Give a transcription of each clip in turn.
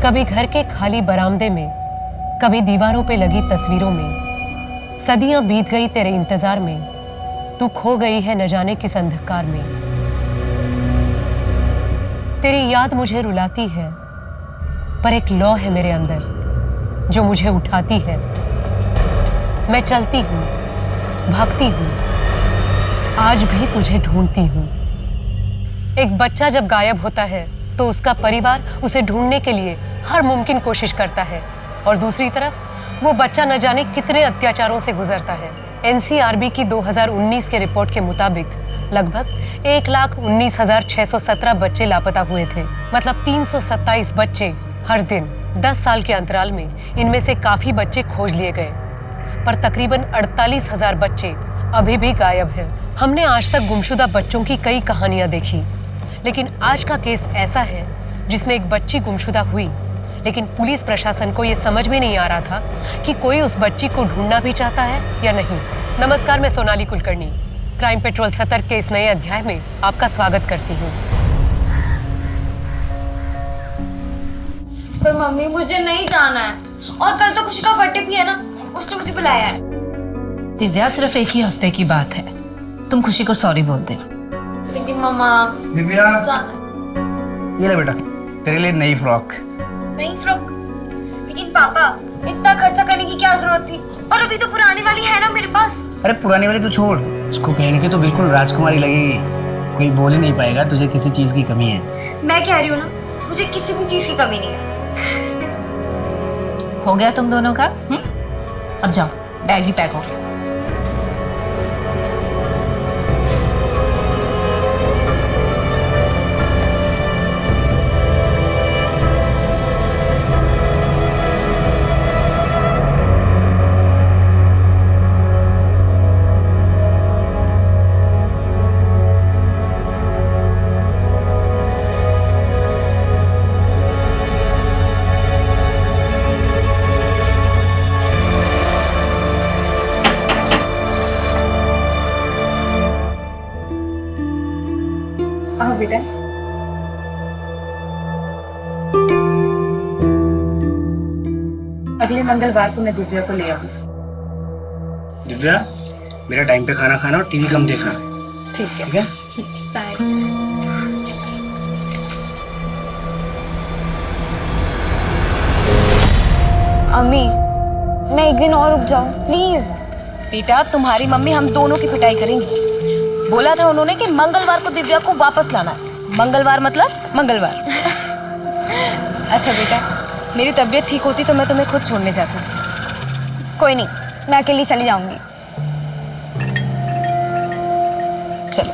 कभी घर के खाली बरामदे में, कभी दीवारों पे लगी तस्वीरों में। सदियां बीत गई तेरे इंतजार में, तू खो गई है न जाने किस अंधकार में। तेरी याद मुझे रुलाती है, पर एक लौ है मेरे अंदर जो मुझे उठाती है। मैं चलती हूँ, भागती हूँ, आज भी तुझे ढूंढती हूँ। एक बच्चा जब गायब होता है तो उसका परिवार उसे ढूंढने के लिए हर मुमकिन कोशिश करता है, और दूसरी तरफ वो बच्चा न जाने कितने अत्याचारों से गुजरता है। एनसीआरबी की 2019 के रिपोर्ट के मुताबिक लगभग 1,19,617 बच्चे लापता हुए थे। मतलब 327 बच्चे हर दिन। 10 साल के अंतराल में इनमें से काफी बच्चे खोज लिए गए, पर तकरीबन 48,000 बच्चे अभी भी गायब हैं। हमने आज तक गुमशुदा बच्चों की कई कहानियां देखी, लेकिन आज का केस ऐसा है जिसमें एक बच्ची गुमशुदा हुई, लेकिन पुलिस प्रशासन को यह समझ में नहीं आ रहा था कि कोई उस बच्ची को ढूंढना भी चाहता है या नहीं। नमस्कार, मैं सोनाली कुलकर्णी क्राइम पेट्रोल सतर्क के इस नए अध्याय में आपका स्वागत करती हूँ। पर मम्मी मुझे नहीं जाना है, और कल तो खुशी का बर्थडे भी है ना, उसने मुझे बुलाया है। दिव्या, सिर्फ एक ही हफ्ते की बात है, तुम खुशी को सॉरी बोल दे। लेकिन मम्मा दिव्या, ये ले बेटा, तेरे लिए नई फ्रॉक। नई फ्रॉक? लेकिन पापा, इतना खर्चा करने की क्या जरूरत थी, और अभी तो पुरानी वाली है ना मेरे पास। अरे पुरानी वाली तो छोड़, उसको पहन के तो बिल्कुल राजकुमारी लगेगी, कोई बोल ही नहीं पाएगा तुझे किसी चीज की कमी है। मैं कह रही हूँ ना, मुझे किसी भी चीज की कमी नहीं है। हो गया तुम दोनों का? अब जाओ, बैग ही पैक हो गया। आओ बेटा। अगले मंगलवार को मैं दिव्या को ले आऊंगी। दिव्या, मेरा टाइम पे खाना खाना और टीवी कम देखना। ठीक है। ठीक है? बाय। अम्मी, मैं एक दिन और रुक जाऊं प्लीज। बेटा, तुम्हारी मम्मी हम दोनों की पिटाई करेंगी। बोला था उन्होंने कि मंगलवार को दिव्या को वापस लाना है। मंगलवार मतलब मंगलवार। अच्छा बेटा, मेरी तबीयत ठीक होती तो मैं तुम्हें खुद छोड़ने जाती हूँ। कोई नहीं, मैं अकेली चली जाऊंगी। चलो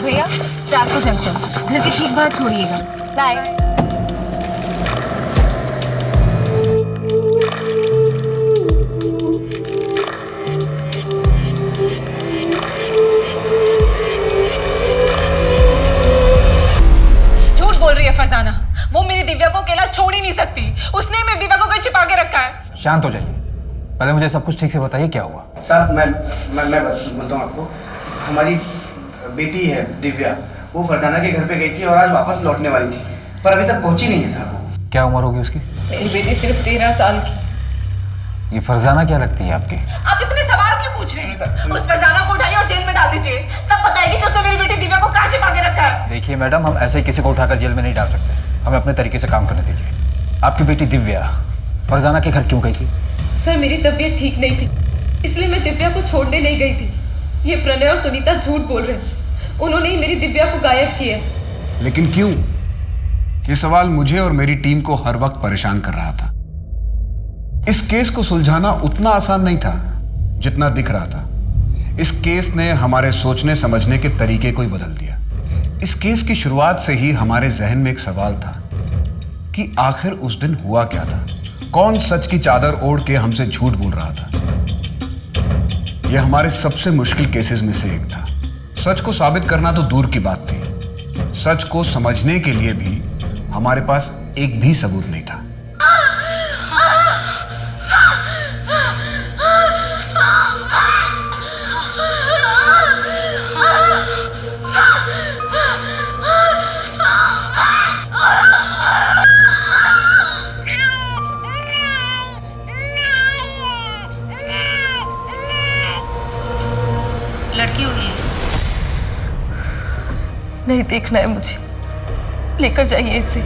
भैया, स्टार्को जंक्शन, घर के ठीक बाहर छोड़िएगा। बाय। फरजाना, वो मेरी दिव्या को अकेला छोड़ ही नहीं सकती। उसने मेरी दिव्या को कहीं छिपा के रखा है। शांत हो जाइए, पहले मुझे सब कुछ ठीक से बताइए क्या हुआ। साहब, मैं बोलता हूँ आपको, हमारी बेटी है दिव्या, वो फरजाना के घर पे गई थी और आज वापस लौटने वाली थी, पर अभी तक पहुंची नहीं है साहब। क्या उम्र होगी उसकी? मेरी बेटी सिर्फ 13 साल की। ये फरजाना क्या लगती है आपकी? आप इतने सवाल क्यों पूछ रहे हैं? उस फरजाना को उठाइए और जेल में डाल दीजिए, तब बताएगी कि उसने मेरी बेटी दिव्या को कहाँ छिपा के रखा है। देखिए मैडम, हम ऐसे ही किसी को उठाकर जेल में नहीं डाल सकते, हमें अपने तरीके से काम करने दीजिए। आपकी बेटी दिव्या फरजाना के घर क्यों गई थी? सर, मेरी तबीयत ठीक नहीं थी, इसलिए मैं दिव्या को छोड़ने नहीं गई थी। ये प्रणय और सुनीता झूठ बोल रहे हैं, उन्होंने ही मेरी दिव्या को गायब किया। लेकिन क्यों? ये सवाल मुझे और मेरी टीम को हर वक्त परेशान कर रहा था। इस केस को सुलझाना उतना आसान नहीं था जितना दिख रहा था। इस केस ने हमारे सोचने समझने के तरीके को ही बदल दिया। इस केस की शुरुआत से ही हमारे जहन में एक सवाल था कि आखिर उस दिन हुआ क्या था, कौन सच की चादर ओढ़ के हमसे झूठ बोल रहा था। यह हमारे सबसे मुश्किल केसेस में से एक था। सच को साबित करना तो दूर की बात थी, सच को समझने के लिए भी हमारे पास एक भी सबूत नहीं था। नहीं देखना है मुझे, लेकर जाइए इसे।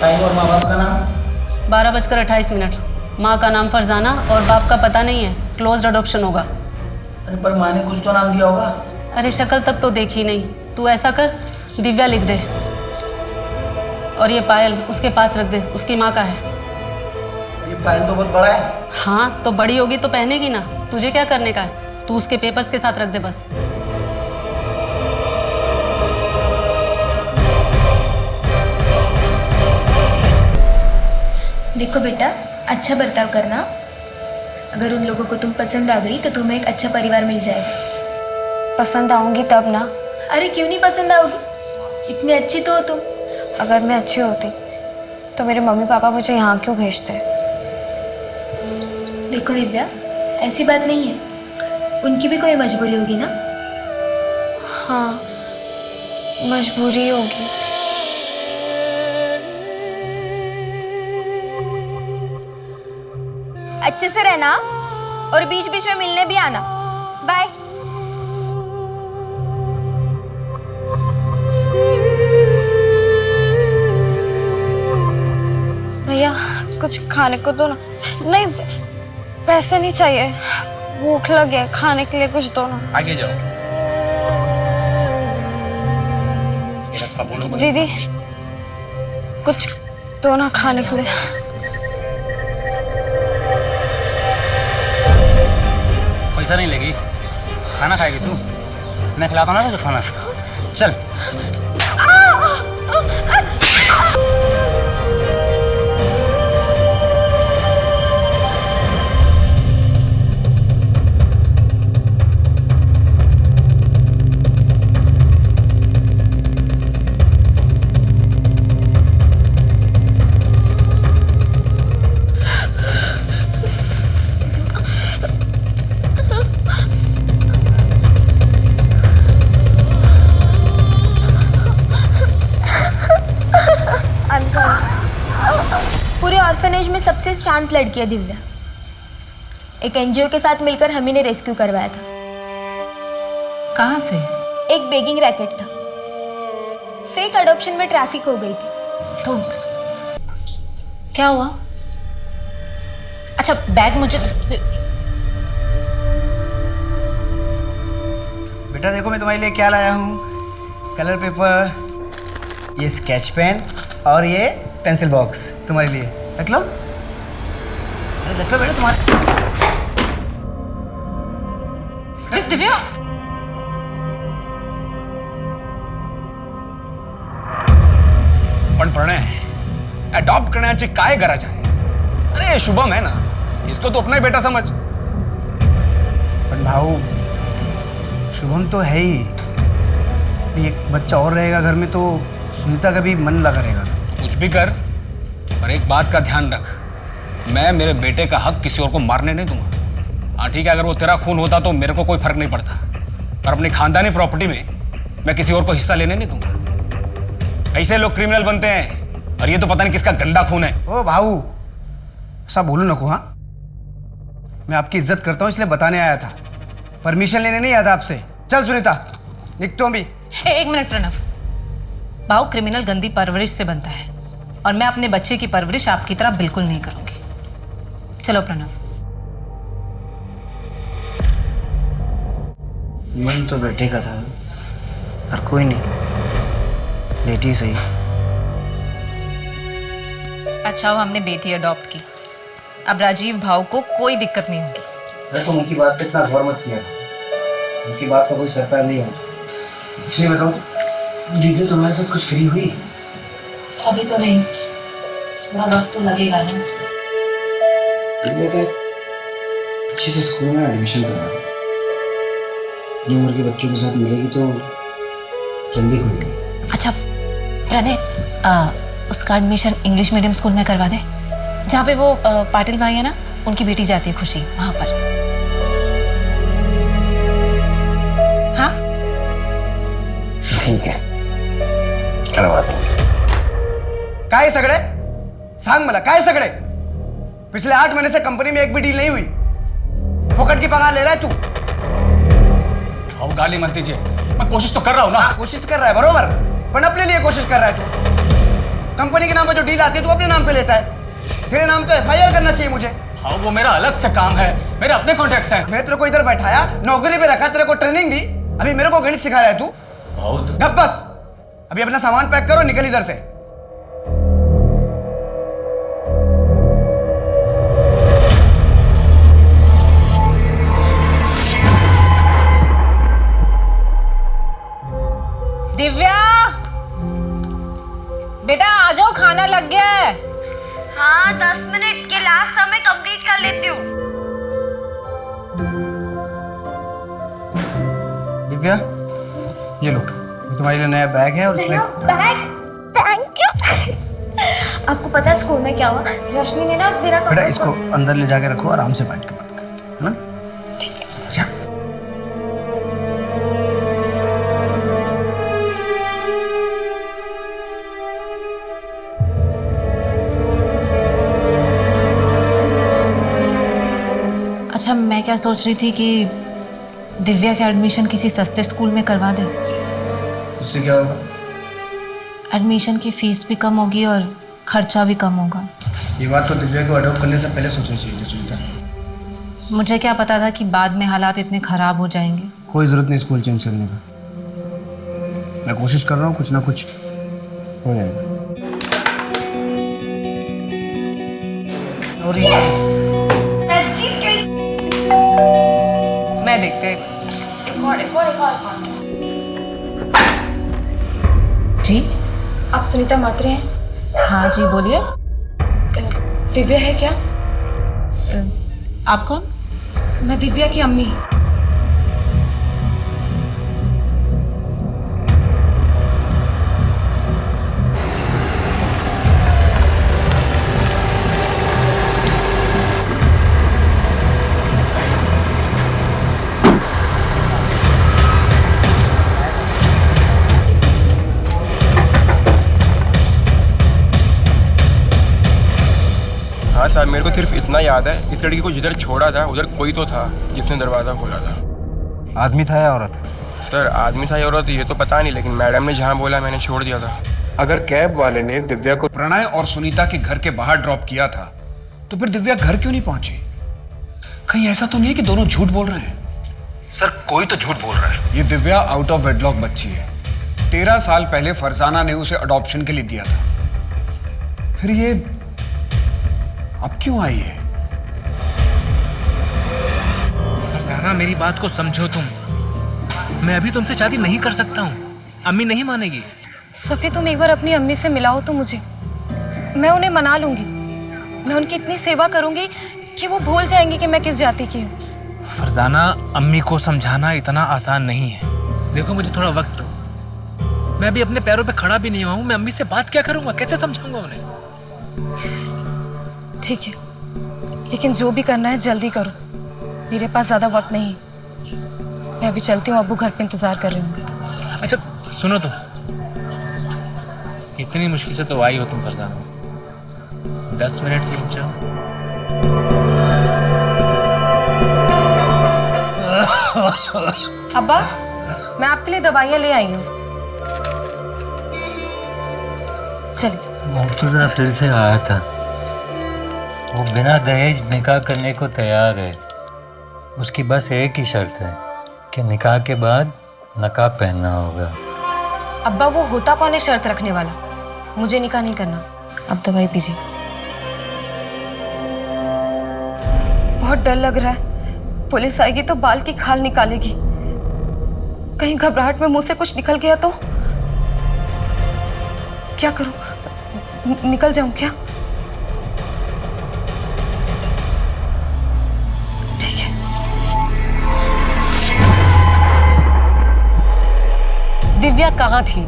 टाइम और माँ बाप का नाम? 12:28। माँ का नाम फरजाना और बाप का पता नहीं है, क्लोज्ड अडॉप्शन होगा। अरे पर माँ ने कुछ तो नाम दिया होगा। अरे शक्ल तक तो देखी नहीं। तू ऐसा कर, दिव्या लिख दे और ये पायल उसके पास रख दे, उसकी माँ का है। ये पायल तो बहुत बड़ा है। हाँ तो बड़ी होगी तो पहनेगी ना, तुझे क्या करने का है? तू उसके पेपर्स के साथ रख दे बस। देखो बेटा, अच्छा बर्ताव करना। अगर उन लोगों को तुम पसंद आ गई तो तुम्हें एक अच्छा परिवार मिल जाएगा। पसंद आऊंगी तब ना। अरे क्यों नहीं पसंद आओगी? इतनी अच्छी तो हो तुम। अगर मैं अच्छी होती तो मेरे मम्मी पापा मुझे यहाँ क्यों भेजते? देखो दिव्या, ऐसी बात नहीं है, उनकी भी कोई मजबूरी होगी ना। हाँ, मजबूरी होगी। अच्छे से रहना और बीच बीच में मिलने भी आना। बाय। भैया कुछ खाने को दो ना। नहीं, पैसे नहीं चाहिए, भूख लगी है, खाने के लिए कुछ दो ना। आगे जाओ। दीदी कुछ दो ना खाने के लिए। पैसा नहीं लेगी, खाना खाएगी तू? मैं खिलाता ना तुझे खाना। चल। पूरे ऑर्फनेज में सबसे शांत लड़की है दिव्या। एक एनजीओ के साथ मिलकर हम ही ने रेस्क्यू करवाया था। कहाँ से? एक बेगिंग रैकेट था, फेक अडॉप्शन में ट्रैफिक हो गई थी। तो क्या हुआ? अच्छा बैग मुझे। बेटा देखो मैं तुम्हारे लिए क्या लाया हूँ। कलर पेपर, ये स्केच पेन और ये पेंसिल बॉक्स तुम्हारे लिए। रख लो। अरे रख लो बेटा तुम्हारे। दिव्या पण प्रणय अडॉप्ट करण्याची काय गरज आहे? अरे शुभम है ना, इसको तो अपना ही बेटा समझ। पर भाऊ शुभम तो है ही, एक बच्चा और रहेगा घर में तो सुनीता का भी मन लगा रहेगा। कुछ भी कर, पर एक बात का ध्यान रख, मैं मेरे बेटे का हक किसी और को मारने नहीं दूंगा। हाँ ठीक है, अगर वो तेरा खून होता तो मेरे को कोई फर्क नहीं पड़ता, पर अपनी खानदानी प्रॉपर्टी में मैं किसी और को हिस्सा लेने नहीं दूंगा। ऐसे लोग क्रिमिनल बनते हैं और ये तो पता नहीं किसका गंदा खून है। ओ भाऊ ऐसा बोलो नको। हाँ मैं आपकी इज्जत करता हूँ इसलिए बताने आया था, परमिशन लेने नहीं आया था आपसे। चल सुनीता लिख तो भी। एक मिनट प्रणव, भाव क्रिमिनल गंदी परवरिश से बनता है और मैं अपने बच्चे की परवरिश आपकी तरह बिल्कुल नहीं करूंगी। चलो प्रणव। मन तो बेटे का था, पर कोई नहीं, बेटी सही। अच्छा हो हमने बेटी अडॉप्ट की, अब राजीव भाव को कोई दिक्कत नहीं होगी। मैं तो उनकी बात पे इतना गौर मत किया, उनकी बात का कोई सर पैर नहीं होता। इसलिए बताओ दीदी तुम्हारे साथ कुछ फ्री हुई? अभी तो नहीं, थोड़ा वक्त तो लगेगा ना उसको। अच्छे से स्कूल में एडमिशन करवा दो, अपनी उम्र के बच्चों के साथ मिलेगी तो जल्दी खुलेगी। अच्छा प्रणय, उसका एडमिशन इंग्लिश मीडियम स्कूल में करवा दे, जहाँ पे वो पाटिल भाई है ना, उनकी बेटी जाती है खुशी, वहां पर। हाँ ठीक है, करवा देंगे। काय सगळे सांग मला, काय सगळे? पिछले 8 महीने से कंपनी में एक भी डील नहीं हुई, फोकट की पगार ले रहा है तू। अब गाली मत दीजिए, मैं कोशिश तो कर रहा हूँ ना। कोशिश कर रहा है बरोबर, पर अपने लिए कोशिश कर रहा है तू। कंपनी के नाम पर जो डील आती है तू अपने नाम पे लेता है। तेरे नाम तो FIR करना चाहिए मुझे। हाँ वो मेरा अलग से काम है, मेरे अपने कॉन्ट्रैक्ट्स हैं। मैंने तेरे को इधर बैठाया, नौकरी पे रखा, तेरे को ट्रेनिंग दी, अभी मेरे को गणित सिखा रहा है तू। बहुत ढप बस, अभी अपना सामान पैक करो, निकल इधर से। दिव्या, बेटा आ जाओ, खाना लग गया है। हाँ 10 मिनट के लास्ट समय कंप्लीट कर लेती हूँ। दिव्या, ये लो, तुम्हारे लिए नया बैग है और इसमें बैग, थैंक यू। आपको पता है स्कूल में क्या हुआ? रश्मि ने ना मेरा बेटा इसको अंदर ले जाके रखो, आराम से बैठ के बात कर, है ना? ठीक है, जा। अच्छा, मैं क्या सोच रही थी कि दिव्या का एडमिशन किसी सस्ते स्कूल में करवा दे। उससे क्या होगा? एडमिशन की फीस भी कम होगी और खर्चा भी कम होगा। ये बात तो दिव्या को अडॉप्ट करने से पहले सोचनी चाहिए सुनीता। मुझे क्या पता था कि बाद में हालात इतने खराब हो जाएंगे। कोई जरूरत नहीं स्कूल चेंज करने का, मैं कोशिश कर रहा हूँ, कुछ ना कुछ हो जाएगा। मैं देखते जी। आप सुनीता मात्रे हैं? हाँ जी, बोलिए। दिव्या है क्या? आप कौन? मैं दिव्या की अम्मी। हाँ साहब, मेरे को सिर्फ इतना याद है, इस लड़की को जिधर छोड़ा था उधर कोई तो था जिसने दरवाज़ा खोला था। आदमी था या औरत? सर आदमी था या औरत ये तो पता नहीं, लेकिन मैडम ने जहाँ बोला मैंने छोड़ दिया था। अगर कैब वाले ने दिव्या को प्रणय और सुनीता के घर के बाहर ड्रॉप किया था तो फिर दिव्या घर क्यों नहीं पहुंची? कहीं ऐसा तो नहीं है कि दोनों झूठ बोल रहे हैं? सर कोई तो झूठ बोल रहा है। ये दिव्या आउट ऑफ वेडलॉक बच्ची है। 13 साल पहले फरजाना ने उसे अडॉप्शन के लिए दिया था, फिर ये अब क्यों आई है? फरजाना, मेरी बात को समझो तुम। मैं अभी तुमसे शादी नहीं कर सकता हूँ, अम्मी नहीं मानेगी। सफी, तुम एक बार अपनी अम्मी से मिलाओ तो मुझे, मैं उन्हें मना लूंगी। मैं उनकी इतनी सेवा करूंगी कि वो भूल जाएंगे कि मैं किस जाति की हूँ। फरजाना, अम्मी को समझाना इतना आसान नहीं है। देखो मुझे थोड़ा वक्त दो, मैं अभी अपने पैरों पे खड़ा भी नहीं हुआ हूँ। मैं अम्मी से बात क्या करूंगा, कैसे समझाऊंगा उन्हें? ठीक है, लेकिन जो भी करना है जल्दी करो, मेरे पास ज्यादा वक्त नहीं। मैं अभी चलती हूँ, अब्बू घर पे इंतजार कर रही हूँ। अच्छा सुनो, तुम इतनी मुश्किल से तो आई हो तुम फरजाना, 10 मिनट रुक जाओ। अब्बा, मैं आपके लिए दवाइयाँ ले आई हूँ। चलिए। मुर्तजा फिर से आया था, वो बिना दहेज निकाह करने को तैयार है। उसकी बस एक ही शर्त है कि निकाह के बाद नकाब पहनना होगा। अब्बा, वो होता कौन है शर्त रखने वाला? मुझे निकाह नहीं करना। अब दवाई पीजिए। बहुत डर लग रहा है, पुलिस आएगी तो बाल की खाल निकालेगी। कहीं घबराहट में मुंह से कुछ निकल गया तो क्या करूं? निकल जाऊं क्या? ठीक है। दिव्या कहाँ थी?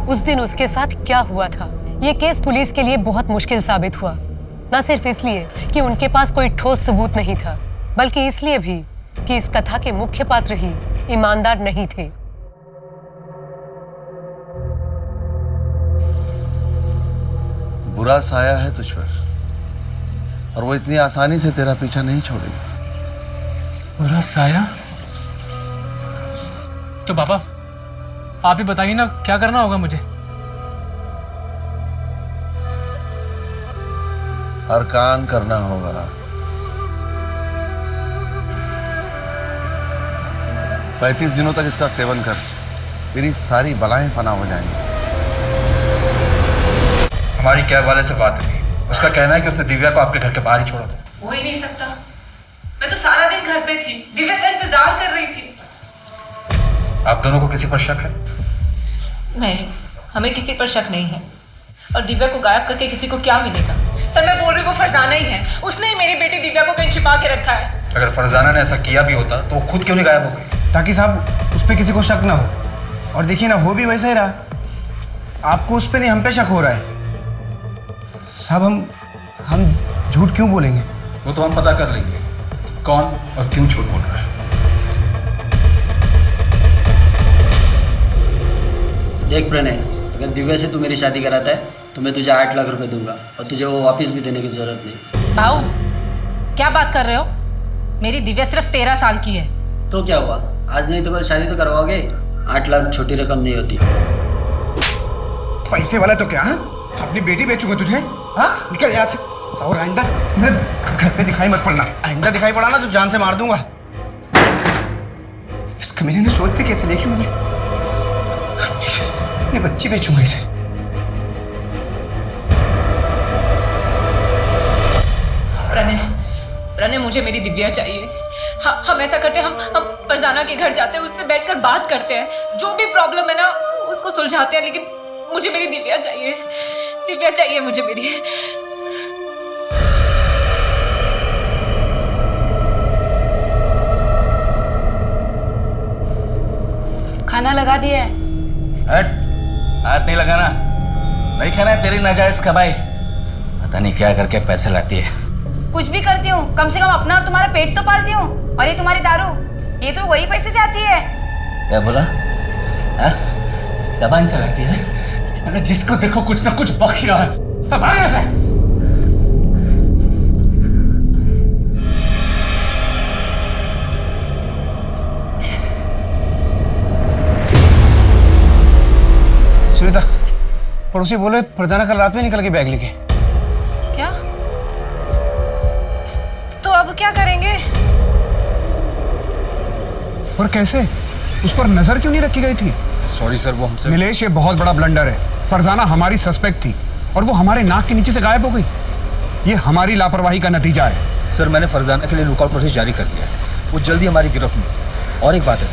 उस दिन उसके साथ क्या हुआ था? ये केस पुलिस के लिए बहुत मुश्किल साबित हुआ। न सिर्फ इसलिए कि उनके पास कोई ठोस सबूत नहीं था, बल्कि इसलिए भी कि इस कथा के मुख्य पात्र ही ईमानदार नहीं थे। बुरा साया है तुझ पर और वो इतनी आसानी से तेरा पीछा नहीं छोड़ेगा। बुरा साया? तो पापा आप ही बताइए ना, क्या करना होगा मुझे? अरकान करना होगा। 35 दिनों तक इसका सेवन कर, तेरी सारी बलाएं फना हो जाएंगी। हमारी कैब वाले से बात हुई, उसका कहना है कि उसने दिव्या को आपके घर के बाहर ही छोड़ा था। हो ही नहीं सकता, मैं तो सारा दिन घर पे थी, दिव्या का इंतजार कर रही थी। आप दोनों को किसी पर शक है? नहीं, हमें किसी पर शक नहीं है। और दिव्या को गायब करके किसी को क्या मिलेगा? सर मैं बोल रही हूँ वो फरजाना ही है, उसने ही मेरी बेटी दिव्या को कहीं छिपा के रखा है। अगर फरजाना ने ऐसा किया भी होता तो वो खुद क्यों नहीं गायब हो गई? ताकि साहब उस पर किसी को शक ना हो। और देखिए ना, हो भी वैसा ही रहा। आपको उस पर नहीं, हम पे शक हो रहा है। साहब हम झूठ क्यों बोलेंगे? वो तो हम पता कर लेंगे कौन और क्यों झूठ बोल रहा है। देख प्रणय, अगर दिव्या से तू मेरी शादी कराता है तो मैं तुझे 8 लाख रुपए दूंगा और तुझे वो वापस भी देने की जरूरत नहीं। भाऊ क्या बात कर रहे हो? मेरी दिव्या सिर्फ 13 साल की है। तो क्या हुआ, आज नहीं तो कल शादी तो करवाओगे। 8 लाख छोटी रकम नहीं होती। पैसे वाला तो क्या? अपनी बेटी बेचूंगा तुझे? हाँ, निकल यहाँ से। और आइंदा मेरे घर पे दिखाई मत पड़ना। आइंदा दिखाई पड़ा ना तो जान से मार दूंगा। इस कमीने ने सोच पे कैसे लेके मुझे अपनी बच्ची बेचूंगा इसे। प्रणय मुझे मेरी दिव्या चाहिए। हम ऐसा करते हैं, हम फरजाना के घर जाते हैं, उससे बैठकर बात करते हैं, जो भी प्रॉब्लम है ना उसको सुलझाते हैं, लेकिन मुझे मेरी दिव्या चाहिए। दिव्या चाहिए मुझे मेरी। खाना लगा दिया है। हट, हाथ नहीं लगाना। नहीं खाना है तेरी नाजायज कमाई। पता नहीं क्या करके पैसे लाती है। कुछ भी करती हूँ, कम से कम अपना और तुम्हारा पेट तो पालती हूँ। और ये तुम्हारी दारू, ये तो वही पैसे से आती है। क्या बोला? ज़बान चलाती है। अरे जिसको देखो कुछ ना कुछ बख्श रहा है। अब आने से। सुनीता, पड़ोसी बोले फरजाना कल रात में निकल के बैग लेके। क्या? तो अब क्या करेंगे? पर कैसे? उस पर नजर क्यों नहीं रखी गई थी? सॉरी सर, वो हमसे। नीलेश, ये बहुत बड़ा ब्लंडर है। फरजाना हमारी सस्पेक्ट थी और वो हमारे नाक के नीचे से गायब हो गई। ये हमारी लापरवाही का नतीजा है। सर मैंने फरजाना के लिए लुकआउट नोटिस जारी कर दिया है, वो जल्दी हमारी गिरफ्त में। और एक बात है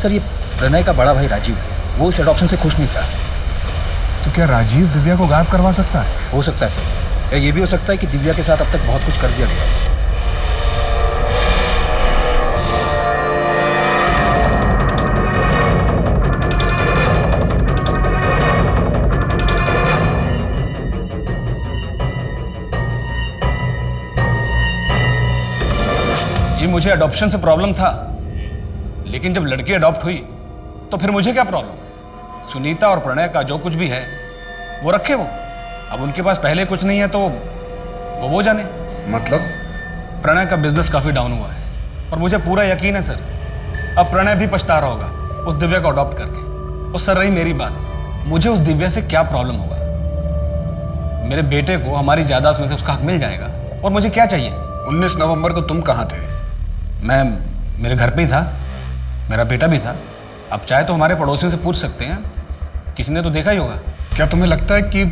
सर, ये प्रणय का बड़ा भाई राजीव है, वो इस एडॉप्शन से खुश नहीं था। तो क्या राजीव दिव्या को गायब करवा सकता है? हो सकता है सर, या ये भी हो सकता है कि दिव्या के साथ अब तक बहुत कुछ कर दिया गया है। जी मुझे अडॉप्शन से प्रॉब्लम था, लेकिन जब लड़की अडॉप्ट हुई तो फिर मुझे क्या प्रॉब्लम? सुनीता और प्रणय का जो कुछ भी है वो रखे वो। अब उनके पास पहले कुछ नहीं है तो वो जाने। मतलब? प्रणय का बिजनेस काफ़ी डाउन हुआ है और मुझे पूरा यकीन है सर, अब प्रणय भी पछता रहा होगा उस दिव्या को अडॉप्ट करके। और सर रही मेरी बात, मुझे उस दिव्या से क्या प्रॉब्लम होगा? मेरे बेटे को हमारी जायदाद में से उसका हक मिल जाएगा और मुझे क्या चाहिए? 19 नवंबर को तुम कहाँ थे? मैं मेरे घर पे ही था, मेरा बेटा भी था। अब चाहे तो हमारे पड़ोसियों से पूछ सकते हैं, किसी ने तो देखा ही होगा। क्या तुम्हें लगता है कि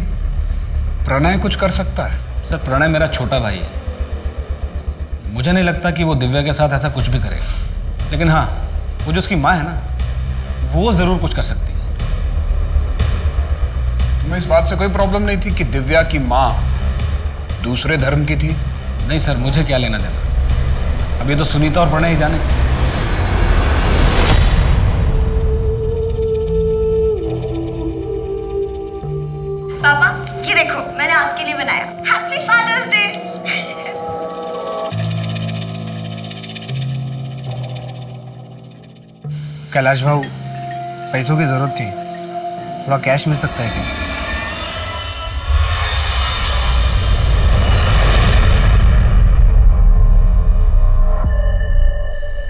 प्रणय कुछ कर सकता है? सर प्रणय मेरा छोटा भाई है, मुझे नहीं लगता कि वो दिव्या के साथ ऐसा कुछ भी करेगा। लेकिन हाँ, वो जो उसकी माँ है ना, वो ज़रूर कुछ कर सकती है। तुम्हें इस बात से कोई प्रॉब्लम नहीं थी कि दिव्या की माँ दूसरे धर्म की थी? नहीं सर, मुझे क्या लेना देना, अब ये तो सुनीता और प्रणय ही जाने। पापा ये देखो मैंने आपके लिए बनाया। Happy father's day. कैलाश भाऊ, पैसों की ज़रूरत थी, थोड़ा कैश मिल सकता है क्या?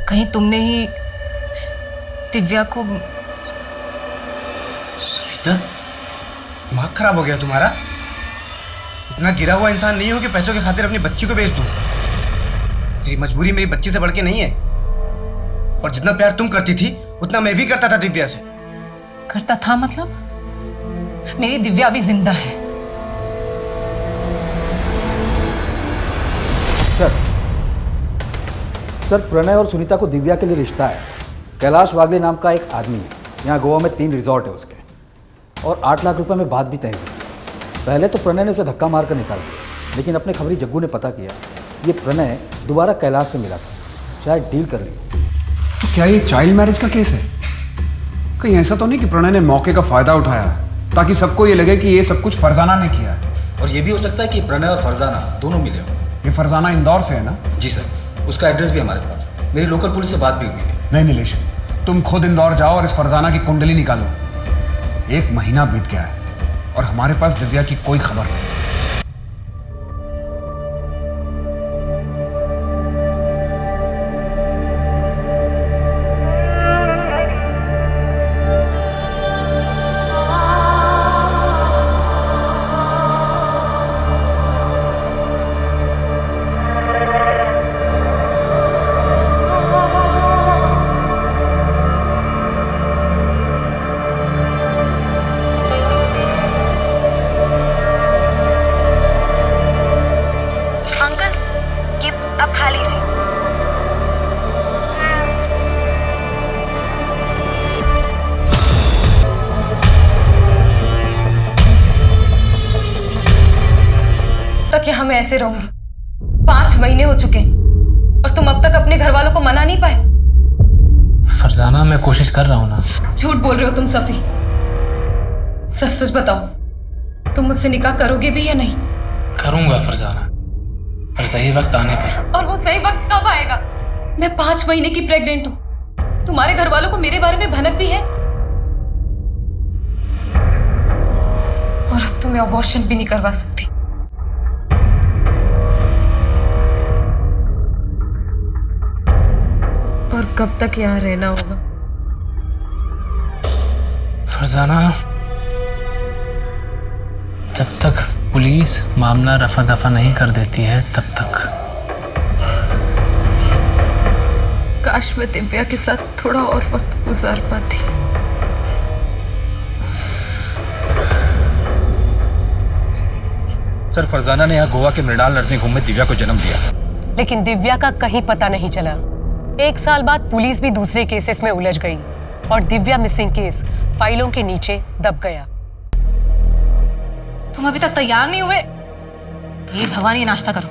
कहीं तुमने ही दिव्या को... सुनीता, दिमाग खराब हो गया तुम्हारा? इतना गिरा हुआ इंसान नहीं हो कि पैसों की खातिर अपनी बच्ची को बेच दूं। मेरी मजबूरी मेरी बच्ची से बढ़ के नहीं है, और जितना प्यार तुम करती थी उतना मैं भी करता था दिव्या से। करता था मतलब? मेरी दिव्या भी जिंदा है। सर, प्रणय और सुनीता को दिव्या के लिए रिश्ता है। कैलाश वागले नाम का एक आदमी है, यहाँ गोवा में 3 रिजॉर्ट है उसके, और 8 लाख रुपए में बात भी तय हुई। पहले तो प्रणय ने उसे धक्का मार कर निकाल दिया, लेकिन अपने खबरी जग्गू ने पता किया ये प्रणय दोबारा कैलाश से मिला था, शायद डील कर ली। तो क्या ये चाइल्ड मैरिज का केस है? कहीं ऐसा तो नहीं कि प्रणय ने मौके का फायदा उठाया ताकि सबको ये लगे कि ये सब कुछ फरजाना ने किया है? और ये भी हो सकता है कि प्रणय और फरजाना दोनों मिले हों। ये फरजाना इंदौर से है ना? जी सर, उसका एड्रेस भी हमारे पास है। मेरी लोकल पुलिस से बात भी हुई है। नहीं नीलेश, तुम खुद इंदौर जाओ और इस फरजाना की कुंडली निकालो। 1 महीना बीत गया है और हमारे पास दिव्या की कोई खबर नहीं। क्या मैं ऐसे रहूंगी? 5 महीने हो चुके हैं और तुम अब तक अपने घर वालों को मना नहीं पाए। फरजाना, मैं कोशिश कर रहा हूं ना। झूठ बोल रहे हो तुम सभी। सच सच बताओ, तुम मुझसे निकाह करोगे भी या नहीं? करूंगा फरजाना, पर सही वक्त आने पर। और वो सही वक्त कब आएगा? मैं 5 महीने की प्रेग्नेंट हूँ। तुम्हारे घर वालों को मेरे बारे में भनक भी है, और अब तो मैं अबॉर्शन भी नहीं करवा सकती। और कब तक यहाँ रहना होगा? फरजाना, जब तक पुलिस मामला रफा दफा नहीं कर देती है तब तक। काश मैं दिव्या के साथ थोड़ा और वक्त गुजार पाती। सर, फरजाना ने यहाँ गोवा के मृणाल नर्सिंग होम में दिव्या को जन्म दिया, लेकिन दिव्या का कहीं पता नहीं चला। 1 साल बाद पुलिस भी दूसरे केसेस में उलझ गई और दिव्या मिसिंग केस फाइलों के नीचे दब गया। तुम अभी तक तैयार नहीं हुए? ये भवानी, नाश्ता करो।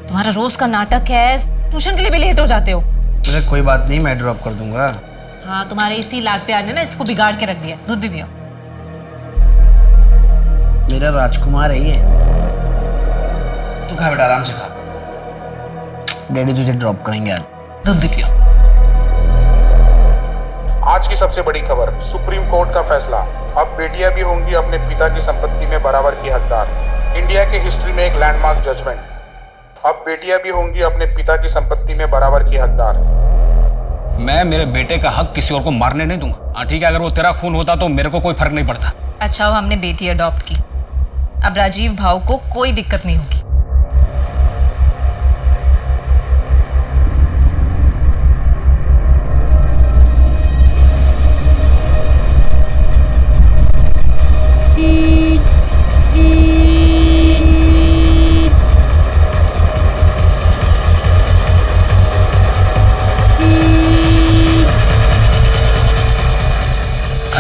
तुम्हारा रोज का नाटक है, ट्यूशन के लिए भी लेट हो जाते हो। मुझे कोई बात नहीं, मैं ड्रॉप कर दूंगा। हाँ, तुम्हारे इसी लाड प्यार ने ना इसको बिगाड़ के रख दिया। दूध भी पियो। मेरा राजकुमार है ये। तू खा बेटा, आराम से खा। डैडी तुझे ड्रॉप करेंगे यार। दूध भी पियो। आज की सबसे बड़ी खबर, सुप्रीम कोर्ट का फैसला। अब बेटियां भी होंगी अपने पिता की संपत्ति में बराबर की हकदार। इंडिया की हिस्ट्री में एक लैंडमार्क जजमेंट। अब बेटियां भी होंगी अपने पिता की संपत्ति में बराबर की हकदार। मैं मेरे बेटे का हक किसी और को मारने नहीं दूंगा। हाँ ठीक है, अगर वो तेरा खून होता तो मेरे को कोई फर्क नहीं पड़ता। अच्छा हो हमने बेटी अडॉप्ट की, अब राजीव भाव को कोई दिक्कत नहीं होगी।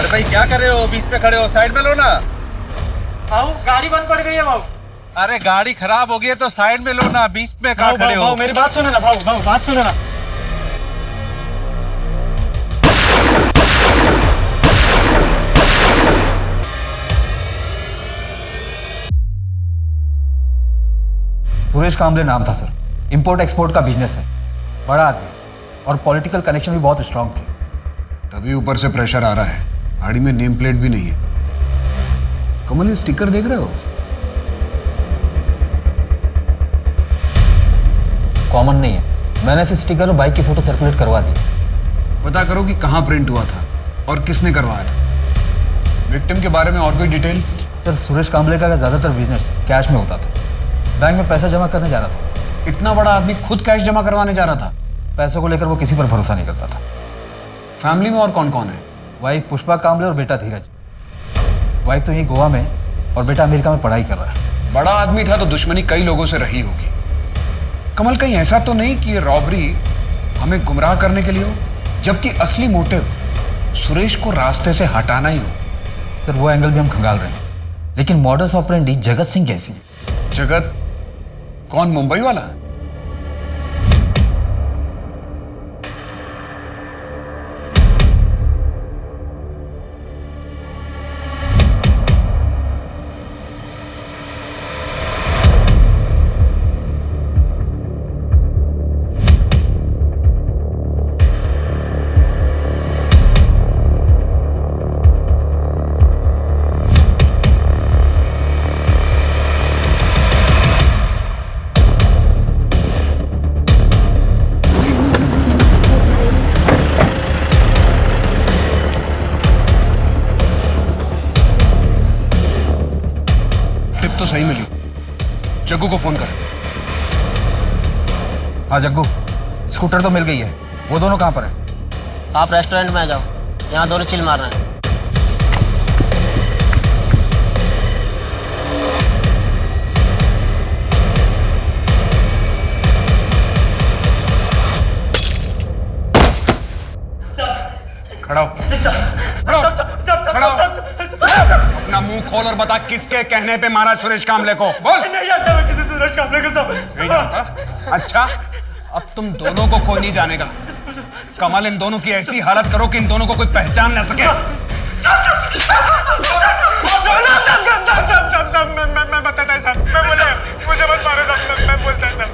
भाई क्या कर रहे हो? बीच में खड़े हो, साइड में लो ना। भाऊ, गाड़ी बंद पड़ गई है भाऊ। अरे गाड़ी खराब हो गई है तो साइड में लो ना, बीच में कहाँ खड़े हो? मेरी बात सुनो ना भाऊ, बात सुनो ना। सुरेश कांबले नाम था सर। इंपोर्ट एक्सपोर्ट का बिजनेस है, बड़ा आदमी और पॉलिटिकल कनेक्शन भी बहुत स्ट्रांग थे। तब अभी ऊपर से प्रेशर आ रहा है, गाड़ी में नेम प्लेट भी नहीं है। कमल ये स्टिकर देख रहे हो? कॉमन नहीं है। मैंने इस स्टिकर और बाइक की फोटो सर्कुलेट करवा दी। पता करो कि कहाँ प्रिंट हुआ था और किसने करवाया था। विक्टिम के बारे में और कोई डिटेल? सर, सुरेश कांबले का ज़्यादातर बिजनेस कैश में होता था। बैंक में पैसा जमा करने जा रहा था। इतना बड़ा आदमी खुद कैश जमा करवाने जा रहा था? पैसों को लेकर वो किसी पर भरोसा नहीं करता था। फैमिली में और कौन कौन है? वाइफ पुष्पा कांबले और बेटा धीरज। वाइफ तो यहीं गोवा में और बेटा अमेरिका में पढ़ाई कर रहा है। बड़ा आदमी था तो दुश्मनी कई लोगों से रही होगी। कमल, कहीं ऐसा तो नहीं कि ये रॉबरी हमें गुमराह करने के लिए हो, जबकि असली मोटिव सुरेश को रास्ते से हटाना ही हो? सर, वो एंगल भी हम खंगाल रहे हैं, लेकिन मॉडस ऑपरेंडी जगत सिंह कैसी है? जगत कौन? मुंबई वाला? तो सही मिली। जग्गू को फोन कर। हाँ जग्गू, स्कूटर तो मिल गई है। वो दोनों कहाँ पर है? आप रेस्टोरेंट में आ जाओ, यहाँ दोनों चिल मार रहे हैं। खड़ा हो। खड़ा हो। अपना मुंह खोल और बता किसके कहने पे मारा सुरेश कांबले को? बोल। नहीं जानता मैं किसी सुरेश कांबले को। नहीं जानता? अच्छा, अब तुम दोनों को कोई नहीं जानेगा। कमल, इन दोनों की ऐसी हालत करो कि इन दोनों को कोई पहचान न सके। मैं बताता है साहब, मैं बोले मुझे मत मारो साहब, मैं बोलता है साहब।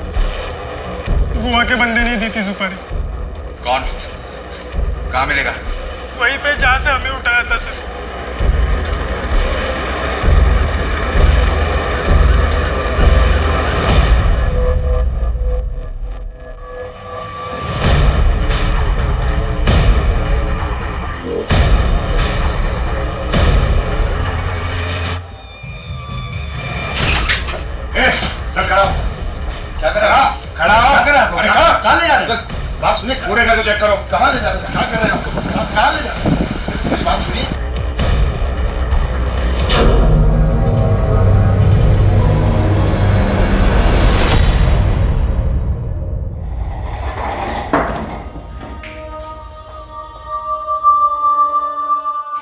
गोवा के बंदे नहीं दी थी सुपारी। कौन? कहाँ मिलेगा? वहीं पे जहाँ से हमें उठाया था सर। खड़ा हो। क्या कर रहा? खड़ा हो। कहाँ ले जा रहे? बात सुनिए, पूरे घर को चेक करो। कहाँ ले जा रहे? क्या कर रहे हैं? कहाँ ले जा रहे? मेरी बात सुनिए।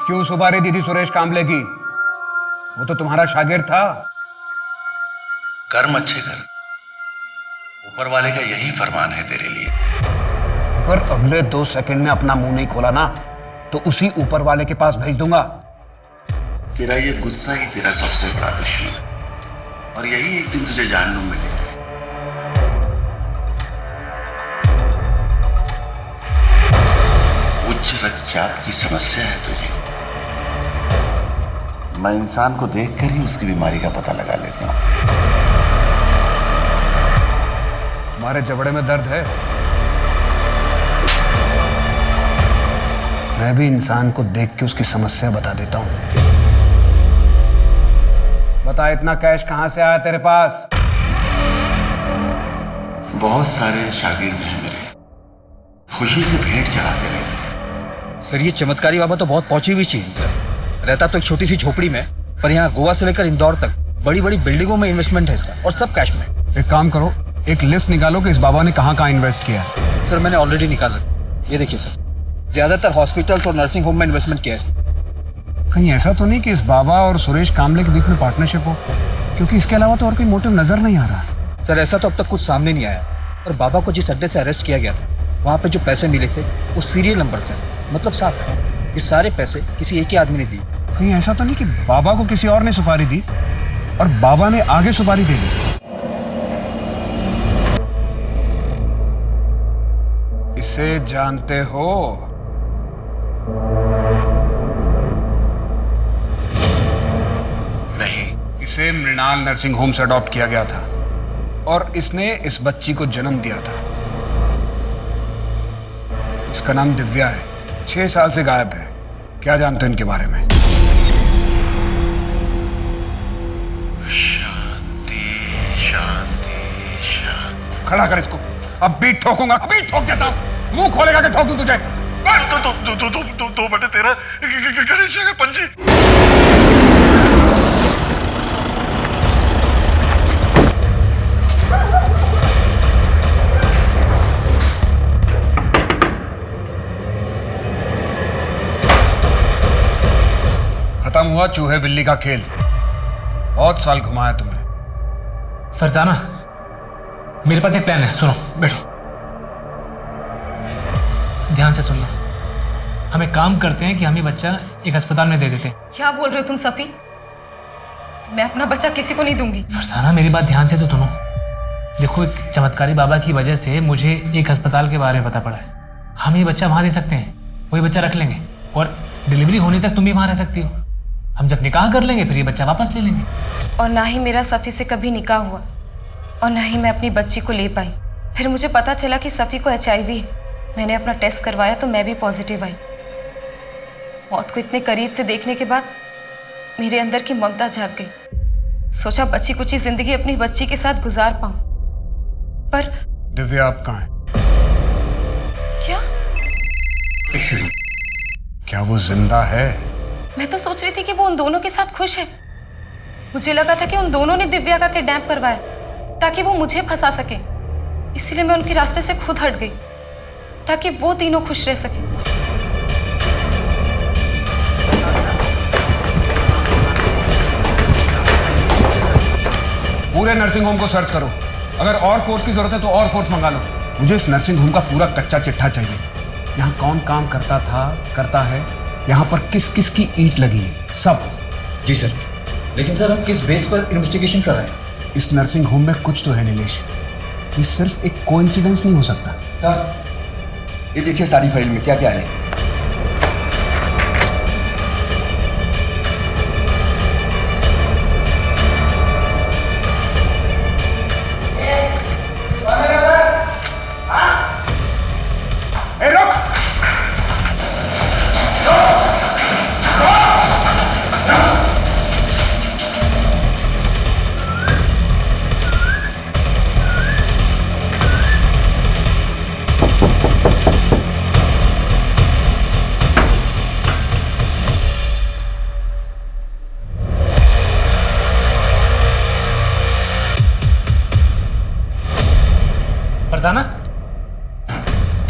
क्यों सुपारी दी थी सुरेश कांबले की? वो तो तुम्हारा शागिर्द था। कर्म अच्छे कर, ऊपर वाले का यही फरमान है तेरे लिए। अगर अगले 2 सेकंड में अपना मुंह नहीं खोला ना तो उसी ऊपर वाले के पास भेज दूंगा। तेरा ये गुस्सा ही तेरा सबसे बड़ा दुश्मन है और यही एक दिन तुझे जानने मिलेगा। उच्च रक्तचाप की समस्या है तुझे। मैं इंसान को देखकर ही उसकी बीमारी का पता लगा लेता हूँ। हमारे जबड़े में दर्द है। मैं भी इंसान को देख के उसकी समस्या बता देता हूं। बता, इतना कैश कहां से आया तेरे पास? बहुत सारे शागिर्द हैं मेरे, खुशी से भेंट चढ़ाते रहते। सर, ये चमत्कारी बाबा तो बहुत पहुंची हुई चीज है। रहता तो एक छोटी सी झोपड़ी में, पर यहाँ गोवा से लेकर इंदौर तक बड़ी बड़ी बिल्डिंगों में इन्वेस्टमेंट है इसका, और सब कैश में। एक काम करो, एक लिस्ट निकालो कि इस बाबा ने कहाँ कहाँ इन्वेस्ट किया है। सर, मैंने ऑलरेडी निकाला। ये देखिए सर, ज्यादातर हॉस्पिटल्स और नर्सिंग होम में इन्वेस्टमेंट किया है। कहीं ऐसा तो नहीं कि इस बाबा और सुरेश कांबले के बीच में पार्टनरशिप हो? क्योंकि इसके अलावा तो और कोई मोटिव नजर नहीं आ रहा। सर, ऐसा तो अब तक कुछ सामने नहीं आया। और बाबा को जिस अड्डे से अरेस्ट किया गया था, वहाँ पे जो पैसे मिले थे वो सीरियल नंबर से, मतलब साफ है ये सारे पैसे किसी एक ही आदमी ने दिए। कहीं ऐसा तो नहीं कि बाबा को किसी और ने सुपारी दी और बाबा ने आगे सुपारी दे दी? इसे जानते हो? नहीं, इसे मृणाल नर्सिंग होम से अडॉप्ट किया गया था और इसने इस बच्ची को जन्म दिया था। इसका नाम दिव्या है, 6 साल से गायब है। क्या जानते हैं इनके बारे में? शांति शांति शांति। खड़ा कर इसको, अब भी ठोकूंगा, अभी ठोक देता हूं। मुंह खोलेगा कि ठोक दूं तुझे? 2/13 गणेश का पंजी। खत्म हुआ चूहे बिल्ली का खेल। बहुत साल घुमाया तुमने। फरजाना, मेरे पास एक प्लान है, सुनो, बैठो, ध्यान से सुनना। हम एक काम करते हैं कि हम ये बच्चा एक अस्पताल में दे देते हैं। क्या बोल रहे हो तुम सफी? मैं अपना बच्चा किसी को नहीं दूंगी। फरजाना, मेरी बात ध्यान से तो सुनो। देखो, एक चमत्कारी बाबा की वजह से मुझे एक अस्पताल के बारे में पता पड़ा है। हम ये बच्चा वहां दे सकते हैं, वही बच्चा रख लेंगे और डिलीवरी होने तक तुम भी वहां रह सकती हो। हम जब निकाह कर लेंगे फिर ये बच्चा वापस ले लेंगे। और ना ही मेरा सफ़ी से कभी निकाह हुआ और ना ही मैं अपनी बच्ची को ले पाई। फिर मुझे पता चला कि सफ़ी को HIV है। मैंने अपना टेस्ट करवाया तो मैं भी पॉजिटिव आई। मौत को इतने करीब से देखने के बाद मेरे अंदर की ममता जाग गई। सोचा बच्ची कुछ जिंदगी अपनी बच्ची के साथ गुजार पाऊं, पर दिव्या आप कहाँ है? क्या? क्या वो जिंदा है? मैं तो सोच रही थी कि वो उन दोनों के साथ खुश है। मुझे लगा था कि उन दोनों ने दिव्या का किडनैप करवाया ताकि वो मुझे फंसा सके। इसीलिए मैं उनके रास्ते से खुद हट गई ताकि वो तीनों खुश रह सके। पूरे नर्सिंग होम को सर्च करो। अगर और फोर्स की जरूरत है तो और फोर्स मंगा लो। मुझे इस नर्सिंग होम का पूरा कच्चा चिट्ठा चाहिए। यहाँ कौन काम करता था, करता है, यहाँ पर किस किस की ईंट लगी है, सब। जी सर, लेकिन सर हम किस बेस पर इन्वेस्टिगेशन कर रहे हैं? इस नर्सिंग होम में कुछ तो है नीलेश। ये सिर्फ एक कोइंसिडेंस नहीं हो सकता। सर, ये देखिए सारी फाइल में क्या क्या है। फरजाना,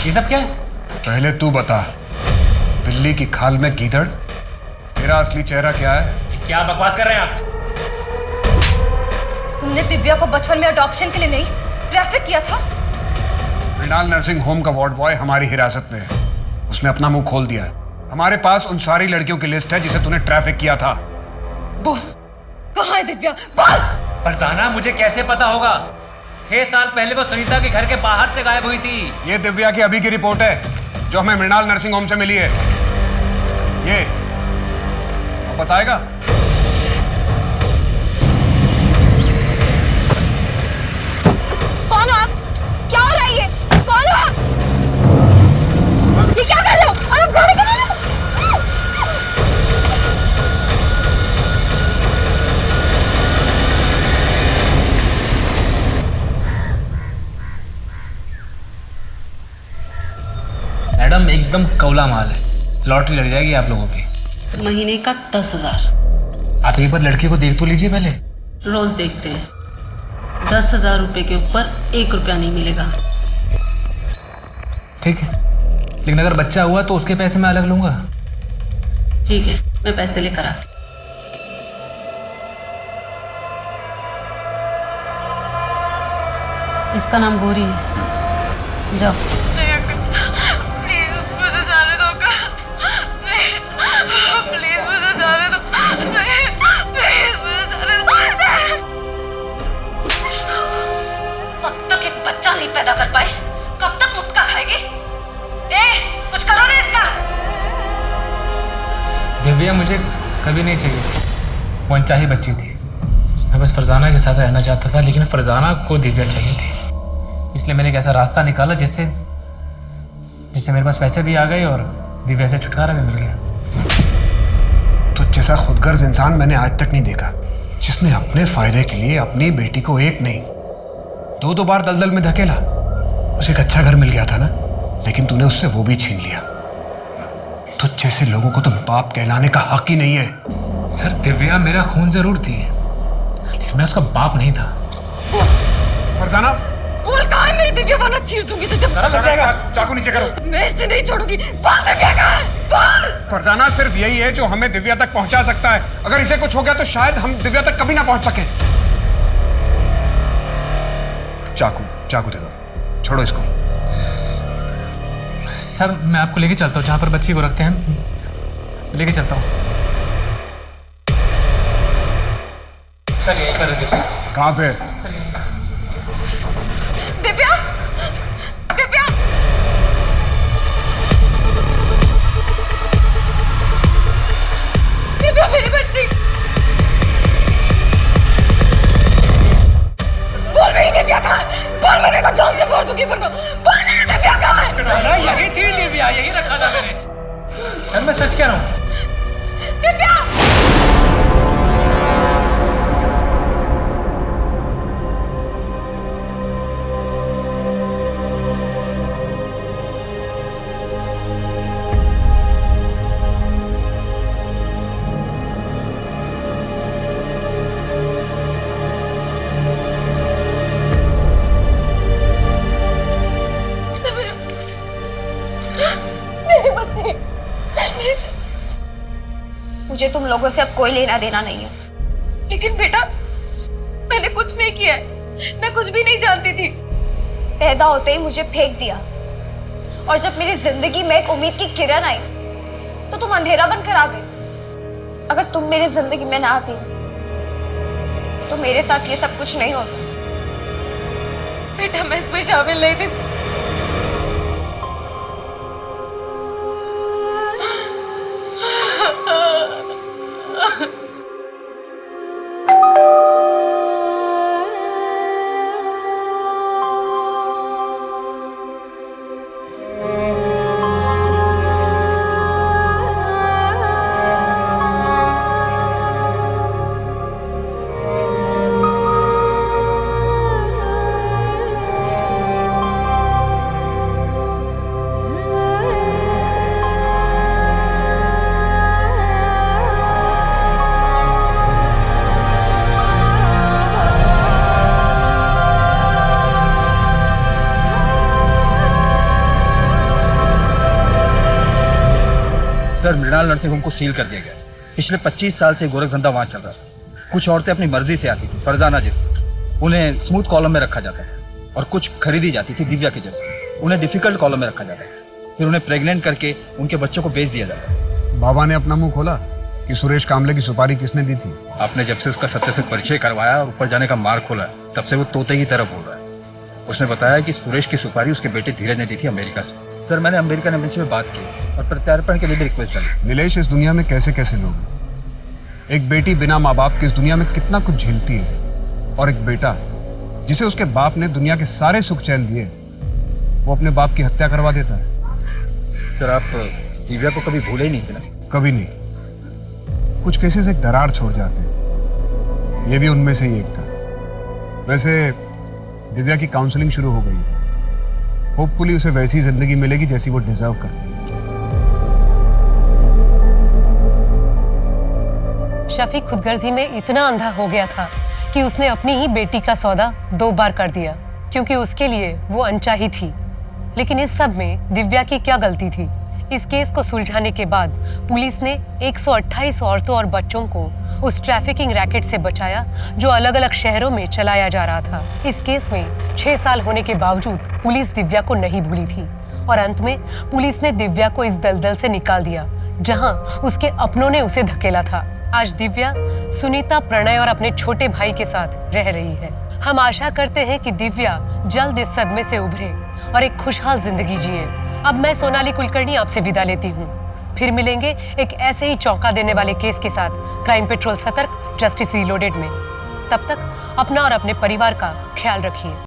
ये सब क्या है? पहले तू बता, बिल्ली की खाल में गीदड़, तेरा असली चेहरा क्या है? क्या बकवास कर रहे हैं आप? तुमने दिव्या को बचपन में अडॉप्शन के लिए नहीं ट्रैफिक किया था? मृणाल नर्सिंग होम का वार्ड बॉय हमारी हिरासत में है। उसने अपना मुंह खोल दिया है। हमारे पास उन सारी लड़कियों की लिस्ट है जिसे तूने ट्रैफिक किया था। बोल, कहाँ है दिव्या? बोल! फरजाना, मुझे कैसे पता होगा? 6 साल पहले वो सुनीता के घर के बाहर से गायब हुई थी। ये दिव्या की अभी की रिपोर्ट है जो हमें मृणाल नर्सिंग होम से मिली है। ये वो बताएगा। कौन हो आप? क्या हो रहा है ये? कौन हो आप? ये क्या कर रहे हो? और आप घोड़े कर रहे हो? मैडम, एकदम कौला माल है। लॉटरी लग जाएगी आप लोगों की। महीने का 10,000। आप एक बार लड़के को देख तो लीजिए पहले। रोज देखते हैं। 10,000 रुपए के ऊपर 1 रुपया नहीं मिलेगा। ठीक है, लेकिन अगर बच्चा हुआ तो उसके पैसे मैं अलग लूंगा। ठीक है, मैं पैसे लेकर आती। इसका नाम गौरी है। जाओ। बच्चा नहीं पैदा कर पाए, कब तक मुफ्त का खाएगी? ए, कुछ करो ना इसका। कभी नहीं चाहिए। वो अनचाही बच्ची थी। मैं बस फरजाना के साथ रहना चाहता था, लेकिन फरजाना को दिव्या चाहिए थी। इसलिए मैंने एक ऐसा रास्ता निकाला जिससे मेरे पास पैसे भी आ गए और दिव्या से छुटकारा भी मिल गया। तो जैसा खुदगर्ज इंसान मैंने आज तक नहीं देखा, जिसने अपने फायदे के लिए अपनी बेटी को एक नहीं दो बार दलदल में धकेला। उसे एक अच्छा घर मिल गया था ना, लेकिन तूने उससे वो भी छीन लिया। तो जैसे लोगों को तो बाप कहलाने का हक ही नहीं है। सर, दिव्या मेरा खून जरूर थी, लेकिन मैं उसका बाप नहीं था। फरजाना, बोल कहाँ है मेरी दिव्या, वरना चीर दूंगी तुझे। चाकू नीचे करो। मैं इसे नहीं छोड़ूंगी। बोल दिव्या कहाँ है? बोल। फरजाना, सिर्फ यही है जो हमें दिव्या तक पहुंचा सकता है। अगर इसे कुछ हो गया तो शायद हम दिव्या तक कभी ना पहुंच सके। चाकू दे दो, छोड़ो इसको। सर, मैं आपको लेके चलता हूँ जहाँ पर बच्ची को रखते हैं, लेके चलता हूँ। सर, यहीं पर है। कहाँ पे? दिव्या, दिव्या, दिव्या मेरी बच्ची। बोल मेरी दिव्या कहाँ है? बोल, मैं देखो जान से मार दूंगी वरना। बोल मेरी दिव्या कहाँ है? यही थी दिव्या, यही रखा था मैंने। सर, मैं सच कह रहा हूँ। दिव्या! मुझे तुम लोगों से अब कोई लेना देना नहीं है। लेकिन बेटा, मैंने कुछ नहीं किया है, मैं कुछ भी नहीं जानती थी। पैदा होते ही मुझे फेंक दिया, और जब मेरी जिंदगी में एक उम्मीद की किरण आई तो तुम अंधेरा बनकर आ गए। अगर तुम मेरी जिंदगी में ना आती तो मेरे साथ ये सब कुछ नहीं होता। बेटा, मैं इसमें शामिल नहीं थी। सर, मृणाल नर्सिंग होम को सील कर दिया गया। पिछले 25 साल से गोरख धंधा वहाँ चल रहा था। कुछ औरतें अपनी मर्जी से आती थी, फरजाना जैसे, उन्हें स्मूथ कॉलम में रखा जाता था, और कुछ खरीदी जाती थी दिव्या के जैसे, उन्हें डिफिकल्ट कॉलम में रखा जाता था। फिर उन्हें प्रेग्नेंट करके उनके बच्चों को बेच दिया जाता। बाबा ने अपना मुंह खोला कि सुरेश कामले की सुपारी किसने दी थी। आपने जब से उसका सत्य से परिचय करवाया और ऊपर जाने का मार्ग खोला, तब से वो तोते की तरह बोल रहा है। उसने बताया कि सुरेश की सुपारी उसके बेटे धीरज ने दी थी अमेरिका से। सर, मैंने अमेरिकन एम्बेसी में बात की और प्रत्यार्पण के लिए भी रिक्वेस्ट डाली। नीलेश, इस दुनिया में कैसे कैसे लोग हैं। एक बेटी बिना माँ बाप के इस दुनिया में कितना कुछ झेलती है, और एक बेटा जिसे उसके बाप ने दुनिया के सारे सुख चैन दिए, वो अपने बाप की हत्या करवा देता है। सर, आप दिव्या को कभी भूले ही नहीं थे ना? कभी नहीं। कुछ केसेस एक दरार छोड़ जाते हैं, ये भी उनमें से ही एक था। वैसे दिव्या की काउंसलिंग शुरू हो गई है। होपफुली उसे वैसी जिंदगी मिलेगी जैसी वो डिजर्व करती है। शफीक खुदगर्जी में इतना अंधा हो गया था कि उसने अपनी ही बेटी का सौदा 2 बार कर दिया, क्योंकि उसके लिए वो अनचाही थी। लेकिन इस सब में दिव्या की क्या गलती थी? इस केस को सुलझाने के बाद पुलिस ने 128 औरतों और बच्चों को उस ट्रैफिकिंग रैकेट से बचाया जो अलग अलग शहरों में चलाया जा रहा था। इस केस में 6 साल होने के बावजूद पुलिस दिव्या को नहीं भूली थी, और अंत में पुलिस ने दिव्या को इस दलदल से निकाल दिया जहां उसके अपनों ने उसे धकेला था। आज दिव्या सुनीता, प्रणय और अपने छोटे भाई के साथ रह रही है। हम आशा करते हैं कि दिव्या जल्द इस सदमे से उभरे और एक खुशहाल जिंदगी जिए। अब मैं सोनाली कुलकर्णी आपसे विदा लेती हूँ। फिर मिलेंगे एक ऐसे ही चौंका देने वाले केस के साथ क्राइम पेट्रोल सतर्क, जस्टिस रीलोडेड में। तब तक अपना और अपने परिवार का ख्याल रखिए।